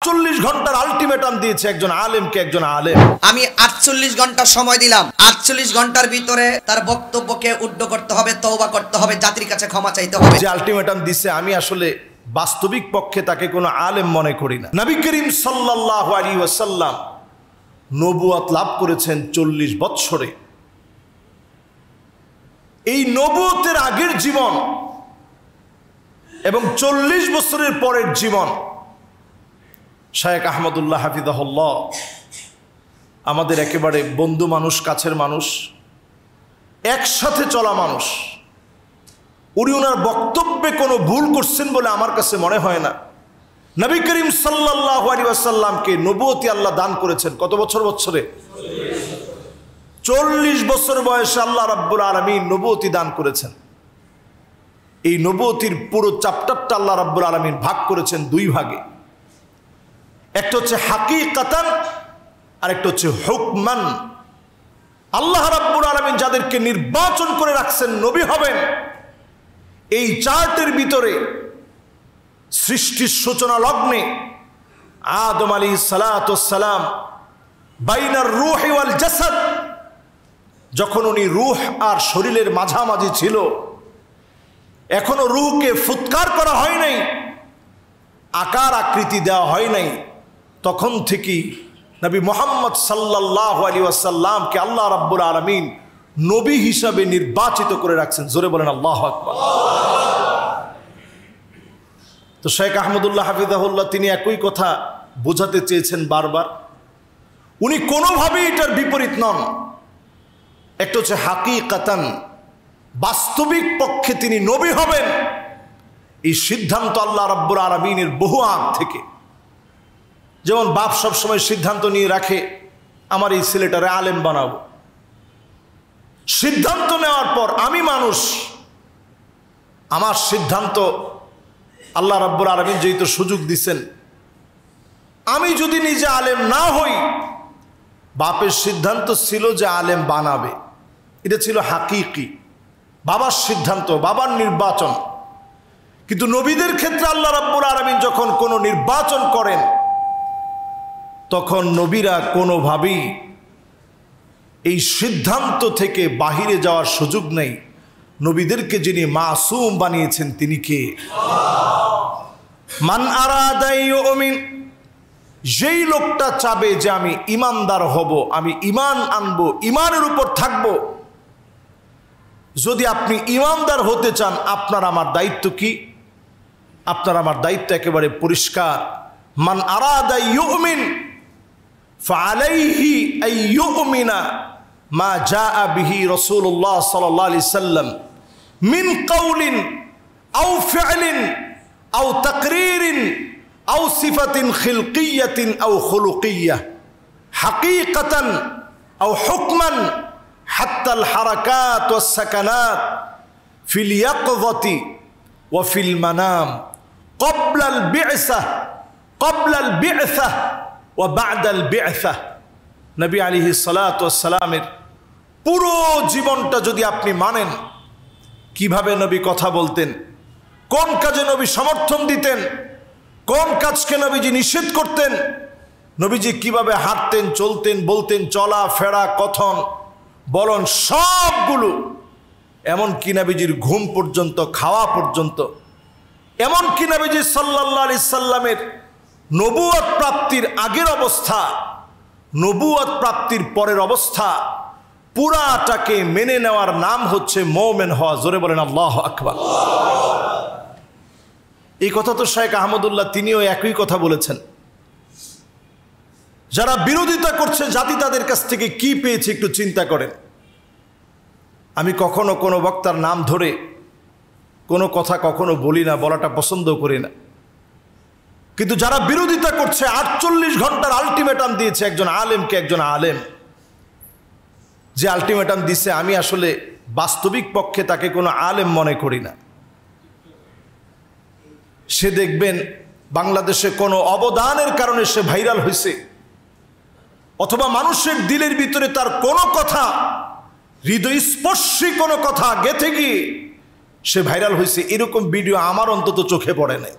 48 ঘন্টার আলটিমেটাম দিয়েছে একজন আলেমকে। একজন আলেম, আমি 48 ঘন্টা সময় দিলাম, 48 ঘন্টার ভিতরে তার বক্তব্যকে উদ্ধ করতে হবে, তওবা করতে হবে, জাতির কাছে ক্ষমা চাইতে হবে। যে আলটিমেটাম দিছে আমি আসলে বাস্তবিক পক্ষে তাকে কোনো আলেম মনে করি না। নবী করিম সাল্লাল্লাহু আলাইহি ওয়াসাল্লাম নবুয়ত লাভ করেছেন 40 বৎসরে। এই নবুয়তের আগের জীবন এবং 40 বছরের পরের জীবন, শায়েখ আহমদুল্লাহ হাফিজাহুল্লাহ আমাদের একেবারে বন্ধু মানুষ, কাছের মানুষ, একসাথে চলা মানুষ, উনি ওনার বক্তব্যে কোনো ভুল করছেন বলে আমার কাছে মনে হয় না। নবী করিম সাল্লাল্লাহু আলাইহি ওয়াসাল্লামকে নবুয়তি আল্লাহ দান করেছেন কত বছরে? 40 বছর বয়সে আল্লাহ রাব্বুল আলামিন নবুয়তি দান করেছেন। এই নবুয়তির পুরো চ্যাপ্টারটা আল্লাহ রাব্বুল আলামিন ভাগ করেছেন দুই ভাগে। একটা হচ্ছে হাকিকাতান আর একটা হচ্ছে হুকমান। আল্লাহ রাব্বুল আলামিন যাদেরকে নির্বাচন করে রাখছেন নবী হবেন, এই চার্টের ভিতরে সৃষ্টির সূচনা লগ্নে আদম আলাইহিস সালাতু ওয়াস সালাম বাইনার রূহি ওয়াল জাসাদ, যখন উনি রূহ আর শরীরের মাঝামাঝি ছিল, এখনো রূহকে ফুৎকার করা হয় নাই, আকার আকৃতি দেওয়া হয় নাই, তখন থেকেই নবী মুহাম্মদ সাল্লাল্লাহু আলাইহি ওয়াসাল্লামকে আল্লাহ রাব্বুল আলামিন নবী হিসাবে নির্বাচিত করে রাখছেন। জোরে বলেন আল্লাহু আকবার। তো শেখ আহমদুল্লাহ হাফিজাহুল্লাহ তিনি একই কথা বোঝাতে চেয়েছেন বারবার। উনি কোনোভাবেই এটার বিপরীত নন। একটা হচ্ছে হাকিকাতান, বাস্তবিক পক্ষে তিনি নবী হবেন, এই সিদ্ধান্ত আল্লাহ রাব্বুল আলামিনের বহু আগ থেকে। যেমন বাপ সবসময় সিদ্ধান্ত নিয়ে রাখে আমার এই ছেলেটারে আলেম বানাবো, সিদ্ধান্ত নেওয়ার পর আমি মানুষ, আমার সিদ্ধান্ত আল্লাহ রাব্বুল আলামিন যেহেতু সুযোগ দিচ্ছেন, আমি যদি নিজে আলেম না হই, বাপের সিদ্ধান্ত ছিল যে আলেম বানাবে, এটা ছিল হাকিকি বাবার সিদ্ধান্ত, বাবার নির্বাচন। কিন্তু নবীদের ক্ষেত্রে আল্লাহ রাব্বুল আলামিন যখন কোনো নির্বাচন করেন, তখন নবীরা কোনোভাবেই এই সিদ্ধান্ত থেকে বাহিরে যাওয়ার সুযোগ নেই। নবীদেরকে যিনি মাসুম বানিয়েছেন তিনি কে? মান আরাদা ইউমিন, যেই লোকটা চাবে যে আমি ইমানদার হব, আমি ইমান আনবো, ইমানের উপর থাকব, যদি আপনি ইমানদার হতে চান, আপনার আমার দায়িত্ব কি? আপনার আমার দায়িত্ব একেবারে পরিষ্কার। মান আরাদা ইউমিন ফাআলাইহি আইয়ুমিনা মা জাআ বিহি রাসূলুল্লাহ সাল্লাল্লাহু আলাইহি সাল্লাম মিন কাউলিন আও ফি'লিন আও তাকরীরিন আও সিফাতিন খিলকিয়াতিন আও খুলুকিয়াহ হাকিকাতান আও হুকমান হাত্তা আল হারাকাত ওয়াস সাকানাত ফিল ইয়াকযাতি ওয়া ফিল মানাম ক্বাবলা আল বি'সা ওয়া বা'দা আল বি'সা। নবী আলাইহিস সালাতু ওয়াস সালামের পুরো জীবনটা যদি আপনি মানেন, কিভাবে নবী কথা বলতেন, কোন কাজে নবী সমর্থন দিতেন, কোন কাজকে নবীজি নিষেধ করতেন, নবীজি কিভাবে হাঁটতেন, চলতেন, বলতেন, চলা ফেরা, কথন বলন সবগুলো, এমনকি নবীজির ঘুম পর্যন্ত, খাওয়া পর্যন্ত, এমনকি নবীজি সাল্লাল্লাহু আলাইহি সাল্লামের নবুয়ত প্রাপ্তির আগের অবস্থা, নবুয়ত প্রাপ্তির পরের অবস্থা, পুরাটাকে মেনে নেওয়ার নাম হচ্ছে মুমিন হওয়া। জোরে বলেন আল্লাহু আকবার। এই কথা তো শেখ আহমদুল্লাহ তিনিও একই কথা বলেছেন। যারা বিরোধিতা করছে জাতি তাদের কাছ থেকে কি পেয়েছে একটু চিন্তা করেন। আমি কখনো কোনো বক্তার নাম ধরে কোনো কথা কখনো বলি না, বলাটা পছন্দ করি না। কিন্তু যারা বিরোধিতা করছে, 48 ঘন্টার আলটিমেটাম দিয়েছে একজন আলেমকে। একজন আলেম যে আলটিমেটাম দিছে আমি আসলে বাস্তবিক পক্ষে তাকে কোনো আলেম মনে করি না। সে দেখবেন বাংলাদেশে কোনো অবদানের কারণে সে ভাইরাল হয়েছে, অথবা মানুষের দিলের ভিতরে তার কোনো কথা, হৃদয়স্পর্শী কোনো কথা গেঁথে গিয়ে সে ভাইরাল হয়েছে, এরকম ভিডিও আমার অন্তত চোখে পড়ে নাই।